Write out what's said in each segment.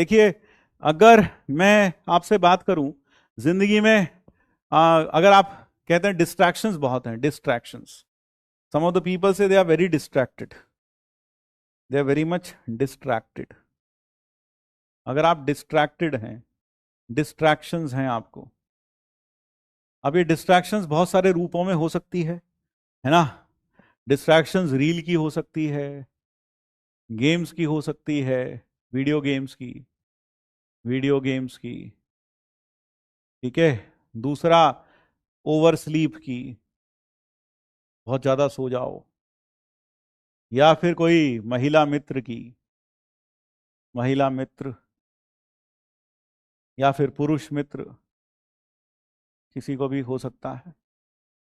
देखिए, अगर मैं आपसे बात करूं जिंदगी में, अगर आप कहते हैं डिस्ट्रैक्शंस बहुत हैं, distractions, some of the people से they are very distracted, they are very much distracted. अगर आप डिस्ट्रैक्टेड हैं, डिस्ट्रैक्शंस हैं आपको, अब ये डिस्ट्रैक्शंस बहुत सारे रूपों में हो सकती है ना। डिस्ट्रैक्शंस रील की हो सकती है, गेम्स की हो सकती है, वीडियो गेम्स की, वीडियो गेम्स की, ठीक है। दूसरा, ओवर स्लीप की, बहुत ज्यादा सो जाओ, या फिर कोई महिला मित्र की, महिला मित्र, या फिर पुरुष मित्र, किसी को भी हो सकता है,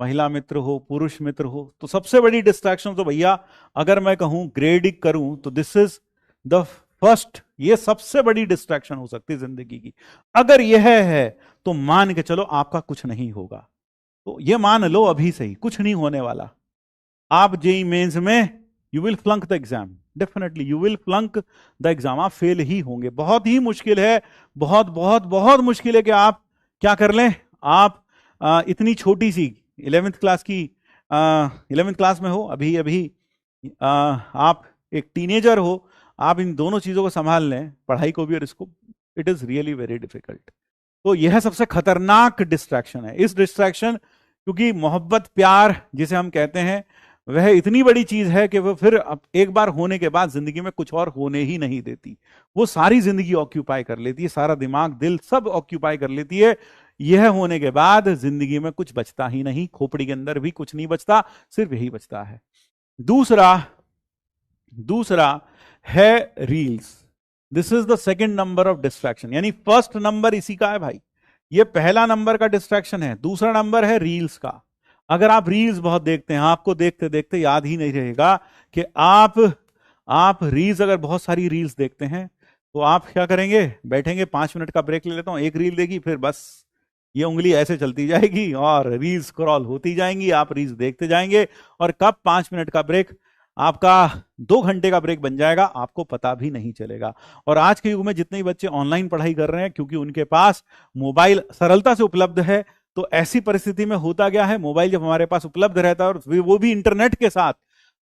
महिला मित्र हो, पुरुष मित्र हो। तो सबसे बड़ी डिस्ट्रैक्शन तो भैया, अगर मैं कहूं ग्रेडिंग करूं तो दिस इज द फर्स्ट, ये सबसे बड़ी डिस्ट्रैक्शन हो सकती है जिंदगी की। अगर यह है तो मान के चलो आपका कुछ नहीं होगा। तो ये मान लो अभी से ही कुछ नहीं होने वाला। आप जेई मेंस में you will flunk the exam, definitely you will flunk the exam, आप फेल ही होंगे। बहुत ही मुश्किल है, बहुत बहुत बहुत मुश्किल है कि आप क्या कर लें। आप इतनी छोटी सी 11th क्लास की, 11th क्लास में हो अभी अभी, आप एक टीनेजर हो, आप इन दोनों चीजों को संभाल लें, पढ़ाई को भी और इसको, it is really very difficult. तो यह सबसे खतरनाक डिस्ट्रैक्शन है। इस डिस्ट्रैक्शन, क्योंकि मोहब्बत प्यार जिसे हम कहते हैं, वह इतनी बड़ी चीज है कि वह फिर एक बार होने के बाद जिंदगी में कुछ और होने ही नहीं देती। वो सारी जिंदगी ऑक्यूपाई कर लेती है, सारा दिमाग दिल सब ऑक्यूपाई कर लेती है। यह होने के बाद जिंदगी में कुछ बचता ही नहीं, खोपड़ी के अंदर भी कुछ नहीं बचता, सिर्फ यही बचता है। दूसरा, दूसरा है reels. This is the second number of distraction, यानी फर्स्ट नंबर इसी का है भाई, ये पहला नंबर का डिस्ट्रैक्शन है। दूसरा नंबर है रील्स का। अगर आप रील्स बहुत देखते हैं, आपको देखते देखते याद ही नहीं रहेगा कि आप रील्स, अगर बहुत सारी रील्स देखते हैं तो आप क्या करेंगे, बैठेंगे 5 मिनट का ब्रेक ले लेता हूं, एक रील देखी, फिर बस ये उंगली ऐसे चलती जाएगी और रील्स स्क्रॉल होती जाएंगी, आप रील्स देखते जाएंगे, और कब 5 मिनट का ब्रेक आपका 2 घंटे का ब्रेक बन जाएगा आपको पता भी नहीं चलेगा। और आज के युग में जितने बच्चे ऑनलाइन पढ़ाई कर रहे हैं, क्योंकि उनके पास मोबाइल सरलता से उपलब्ध है, तो ऐसी परिस्थिति में होता क्या है, मोबाइल जब हमारे पास उपलब्ध रहता है और वो भी इंटरनेट के साथ,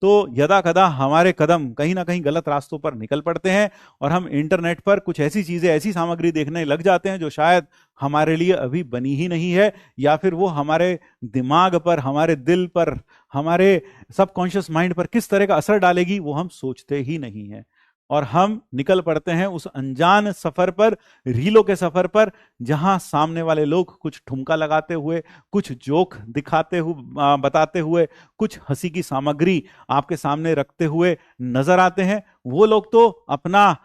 तो यदा कदा हमारे कदम कहीं ना कहीं गलत रास्तों पर निकल पड़ते हैं, और हम इंटरनेट पर कुछ ऐसी चीजें, ऐसी सामग्री देखने लग जाते हैं जो शायद हमारे लिए अभी बनी ही नहीं है, या फिर वो हमारे दिमाग पर, हमारे दिल पर, हमारे सबकॉन्शियस माइंड पर किस तरह का असर डालेगी वो हम सोचते ही नहीं है। और हम निकल पड़ते हैं उस अनजान सफर पर, रीलों के सफर पर, जहां सामने वाले लोग कुछ ठुमका लगाते हुए, कुछ जोक दिखाते हुए, बताते हुए, कुछ हंसी की सामग्री आपके सामने रखते हुए नजर आते हैं। वो लोग तो अपना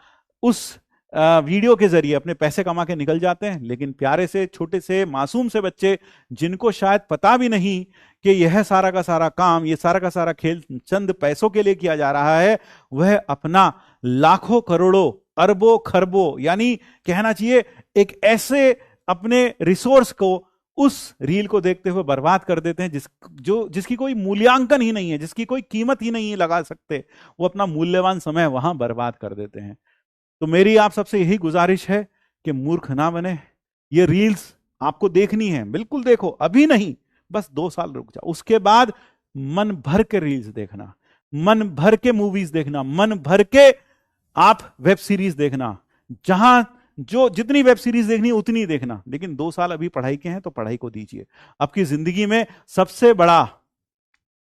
उस वीडियो के जरिए अपने पैसे कमा के निकल जाते हैं, लेकिन प्यारे से छोटे से मासूम से बच्चे, जिनको शायद पता भी नहीं कि यह सारा का सारा काम, यह सारा का सारा खेल चंद पैसों के लिए किया जा रहा है, वह अपना लाखों करोड़ों अरबों खरबों, यानी कहना चाहिए एक ऐसे अपने रिसोर्स को उस रील को देखते हुए बर्बाद कर देते हैं जिसकी कोई मूल्यांकन ही नहीं है, जिसकी कोई कीमत ही नहीं लगा सकते। वो अपना मूल्यवान समय वहां बर्बाद कर देते हैं। तो मेरी आप सबसे यही गुजारिश है कि मूर्ख ना बने। ये रील्स आपको देखनी है, बिल्कुल देखो, अभी नहीं, बस 2 साल रुक जाओ, उसके बाद मन भर के रील्स देखना, मन भर के मूवीज देखना, मन भर के आप वेब सीरीज देखना, जहां जो जितनी वेब सीरीज देखनी है उतनी देखना, लेकिन 2 साल अभी पढ़ाई के हैं तो पढ़ाई को दीजिए। आपकी जिंदगी में सबसे बड़ा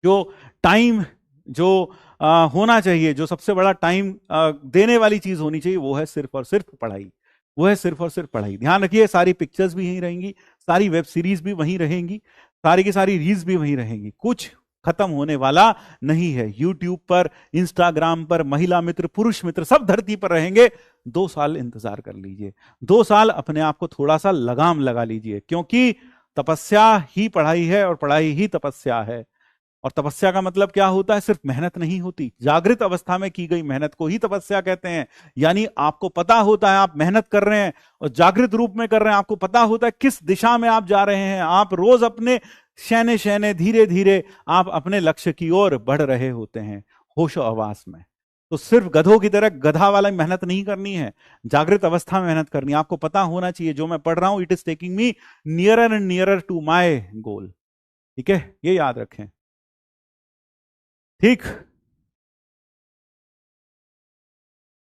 जो टाइम जो होना चाहिए, जो सबसे बड़ा टाइम देने वाली चीज होनी चाहिए, वो है सिर्फ और सिर्फ पढ़ाई, वो है सिर्फ और सिर्फ पढ़ाई। ध्यान रखिए, सारी पिक्चर्स भी यहीं रहेंगी, सारी वेब सीरीज भी वहीं रहेंगी, सारी की सारी रील्स भी वहीं रहेंगी, कुछ खत्म होने वाला नहीं है। यूट्यूब पर, इंस्टाग्राम पर, महिला मित्र, पुरुष मित्र सब धरती पर रहेंगे। 2 साल इंतजार कर लीजिए, 2 साल अपने आप को थोड़ा सा लगाम लगा लीजिए, क्योंकि तपस्या ही पढ़ाई है और पढ़ाई ही तपस्या है। और तपस्या का मतलब क्या होता है, सिर्फ मेहनत नहीं होती, जागृत अवस्था में की गई मेहनत को ही तपस्या कहते हैं। यानी आपको पता होता है आप मेहनत कर रहे हैं और जागृत रूप में कर रहे हैं, आपको पता होता है किस दिशा में आप जा रहे हैं, आप रोज अपने शैने शैने धीरे धीरे आप अपने लक्ष्य की ओर बढ़ रहे होते हैं, होशो आवास में। तो सिर्फ गधों की तरह गधा वाला मेहनत नहीं करनी है, जागृत अवस्था में मेहनत करनी है। आपको पता होना चाहिए जो मैं पढ़ रहा हूं, it is taking me nearer and nearer to my goal. ठीक है, ये याद रखें। ठीक,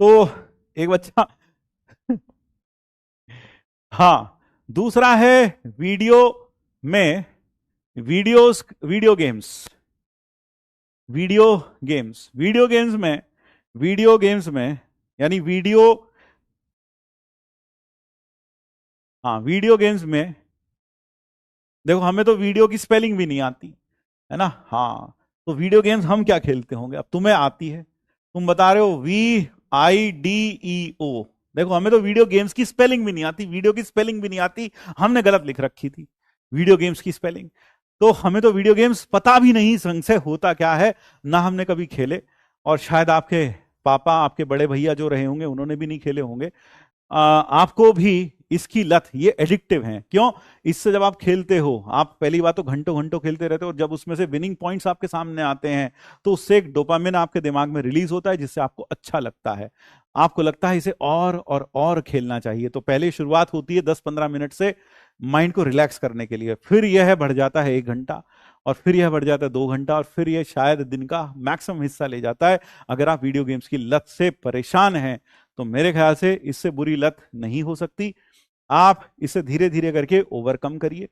तो एक बच्चा हाँ, दूसरा है वीडियो में वीडियो गेम्स। वीडियो गेम्स में यानी वीडियो गेम्स में देखो, हमें तो वीडियो की स्पेलिंग भी नहीं आती है ना। हाँ, तो वीडियो गेम्स हम क्या खेलते होंगे? अब तुम्हें आती है, तुम बता रहे हो VIDEO। देखो, हमें तो वीडियो गेम्स की स्पेलिंग भी नहीं आती, वीडियो की स्पेलिंग भी नहीं आती, हमने गलत लिख रखी थी वीडियो गेम्स की स्पेलिंग। तो हमें तो वीडियो गेम्स पता भी नहीं संग से होता क्या है, ना हमने कभी खेले, और शायद आपके पापा, आपके बड़े भैया जो रहे होंगे उन्होंने भी नहीं खेले होंगे। आपको भी इसकी लत, ये एडिक्टिव है। क्यों? इससे जब आप खेलते हो, आप पहली बात तो घंटों घंटों खेलते रहते हो, और जब उसमें से विनिंग पॉइंट्स आपके सामने आते हैं तो उससे एक डोपामिन आपके दिमाग में रिलीज होता है, जिससे आपको अच्छा लगता है, आपको लगता है इसे और खेलना चाहिए। तो पहले शुरुआत होती है 10-15 मिनट से माइंड को रिलैक्स करने के लिए, फिर यह बढ़ जाता है 1 घंटा, और फिर यह बढ़ जाता है 2 घंटा, और फिर यह शायद दिन का मैक्सिमम हिस्सा ले जाता है। अगर आप वीडियो गेम्स की लत से परेशान हैं तो मेरे ख्याल से इससे बुरी लत नहीं हो सकती। आप इसे धीरे धीरे करके ओवरकम करिए।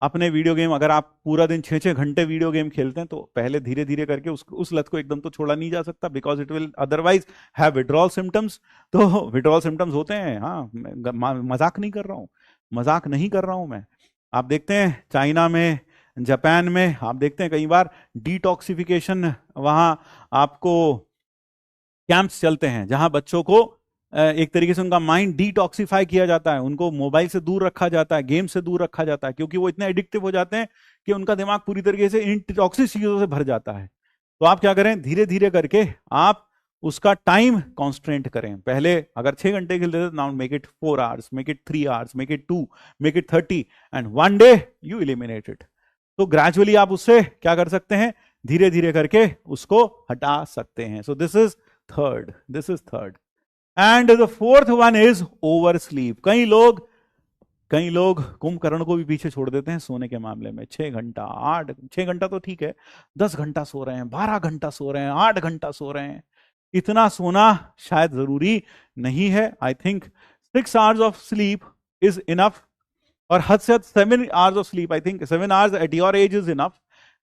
अपने वीडियो गेम, अगर आप पूरा दिन 6-6 घंटे वीडियो गेम खेलते हैं तो पहले धीरे धीरे करके उस लत को एकदम तो छोड़ा नहीं जा सकता, because it will otherwise have withdrawal symptoms. तो विड्रॉल सिम्टम्स होते हैं, हाँ, मजाक नहीं कर रहा हूं, मजाक नहीं कर रहा हूं मैं। आप देखते हैं चाइना में, जापान में, आप देखते हैं कई बार डिटॉक्सिफिकेशन, वहां आपको कैंप्स चलते हैं जहां बच्चों को एक तरीके से उनका माइंड डिटॉक्सिफाई किया जाता है, उनको मोबाइल से दूर रखा जाता है, गेम से दूर रखा जाता है, क्योंकि वो इतने एडिक्टिव हो जाते हैं कि उनका दिमाग पूरी तरीके से इन टॉक्सिक चीजों से भर जाता है। तो आप क्या करें, धीरे धीरे करके आप उसका टाइम कॉन्स्ट्रेंट करें। पहले अगर 6 घंटे खेलते थे, now make it 4 hours, make it 3 hours, make it 2, make it 30, and one day you eliminate it. तो ग्रेजुअली आप उससे क्या कर सकते हैं, धीरे धीरे करके उसको हटा सकते हैं। So this is third. And the fourth one is over sleep. कई लोग कुंभकर्ण को भी पीछे छोड़ देते हैं सोने के मामले में। 6 घंटा तो ठीक है, 10 घंटा सो रहे हैं, 12 घंटा सो रहे हैं, 8 घंटा सो रहे हैं। इतना सोना शायद जरूरी नहीं है। I think 6 hours of sleep is enough, और हद से हद 7 hours of sleep, I think 7 hours at your age is enough.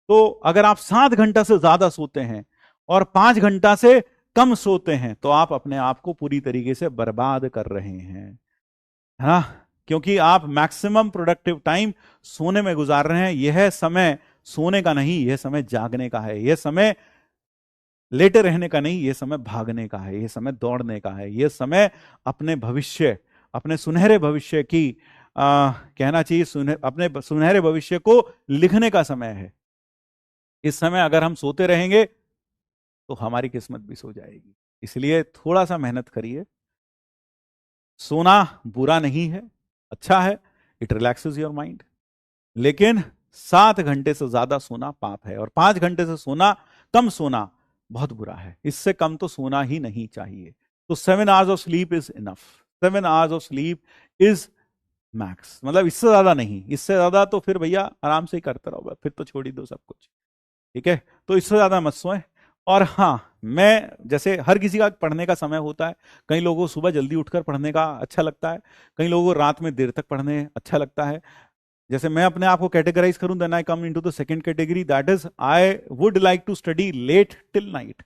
तो अगर आप 7 घंटा से ज्यादा सोते हैं और 5 घंटा से कम सोते हैं तो आप अपने आप को पूरी तरीके से बर्बाद कर रहे हैं, है ना। क्योंकि आप मैक्सिमम प्रोडक्टिव टाइम सोने में गुजार रहे हैं। यह समय सोने का नहीं, यह समय जागने का है, यह समय लेटे रहने का नहीं, यह समय भागने का है, यह समय दौड़ने का है, यह समय अपने भविष्य, अपने सुनहरे भविष्य की कहना चाहिए अपने सुनहरे भविष्य को लिखने का समय है। इस समय अगर हम सोते रहेंगे तो हमारी किस्मत भी सो जाएगी। इसलिए थोड़ा सा मेहनत करिए। सोना बुरा नहीं है, अच्छा है, इट रिलैक्सेस योर माइंड, लेकिन 7 घंटे से ज्यादा सोना पाप है, और 5 घंटे से कम सोना बहुत बुरा है। इससे कम तो सोना ही नहीं चाहिए। तो 7 hours of sleep is enough. 7 hours of sleep is max, मतलब इससे ज्यादा नहीं। इससे ज्यादा तो फिर भैया आराम से ही करते रहो, फिर तो छोड़ ही दो सब कुछ, ठीक है। तो इससे ज्यादा मत सोएं। और हाँ, मैं जैसे हर किसी का पढ़ने का समय होता है, कई लोगों को सुबह जल्दी उठकर पढ़ने का अच्छा लगता है, कई लोगों को रात में देर तक पढ़ने अच्छा लगता है। जैसे मैं अपने आप को कैटेगराइज करूं, then I come into the second category, that is I would like to study late till night,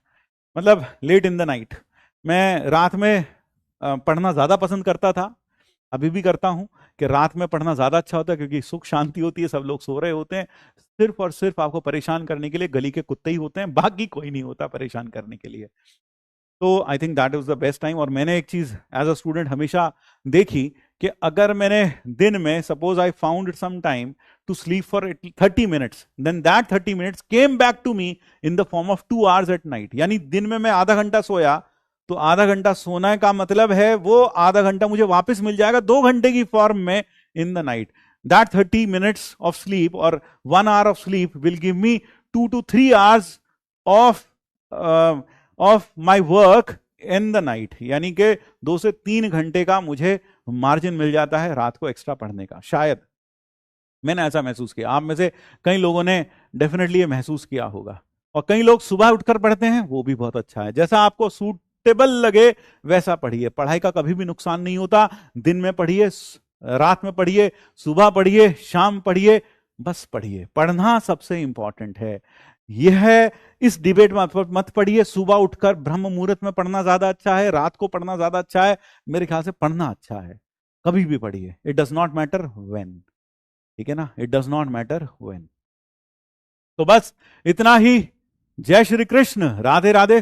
मतलब लेट इन द नाइट। मैं रात में पढ़ना ज्यादा पसंद करता था, अभी भी करता हूं, कि रात में पढ़ना ज्यादा अच्छा होता है, क्योंकि सुख शांति होती है, सब लोग सो रहे होते हैं। सिर्फ और सिर्फ आपको परेशान करने के लिए गली के कुत्ते ही होते हैं, बाकी कोई नहीं होता परेशान करने के लिए। तो I think that is the best time. और मैंने एक चीज एज अ स्टूडेंट हमेशा देखी कि अगर मैंने दिन में, suppose I found some time to sleep for 30 minutes, then that 30 minutes came back to me in the form of 2 hours at night. यानी दिन में मैं आधा घंटा सोया, तो आधा घंटा सोना का मतलब है वो आधा घंटा मुझे वापस मिल जाएगा 2 घंटे की फॉर्म में इन the night. That 30 minutes of sleep और 1 hour of sleep will give me 2 to 3 hours of my work in the night, यानी कि 2 से 3 घंटे का मुझे मार्जिन मिल जाता है रात को एक्स्ट्रा पढ़ने का। शायद मैंने ऐसा महसूस किया, आप में से कई लोगों ने डेफिनेटली ये महसूस किया होगा। और कई लोग सुबह उठकर पढ़ते हैं, वो भी बहुत अच्छा है। जैसा आपको सूटेबल लगे वैसा पढ़िए, पढ़ाई का कभी भी नुकसान नहीं होता। दिन में पढ़िए, रात में पढ़िए, सुबह पढ़िए, शाम पढ़िए, बस पढ़िए। पढ़ना सबसे इंपॉर्टेंट है। यह इस डिबेट में मत पढ़िए सुबह उठकर ब्रह्म मुहूर्त में पढ़ना ज्यादा अच्छा है, रात को पढ़ना ज्यादा अच्छा है। मेरे ख्याल से पढ़ना अच्छा है, कभी भी पढ़िए। It does not matter when, ठीक है ना, it does not matter when. तो बस इतना ही। जय श्री कृष्ण, राधे राधे।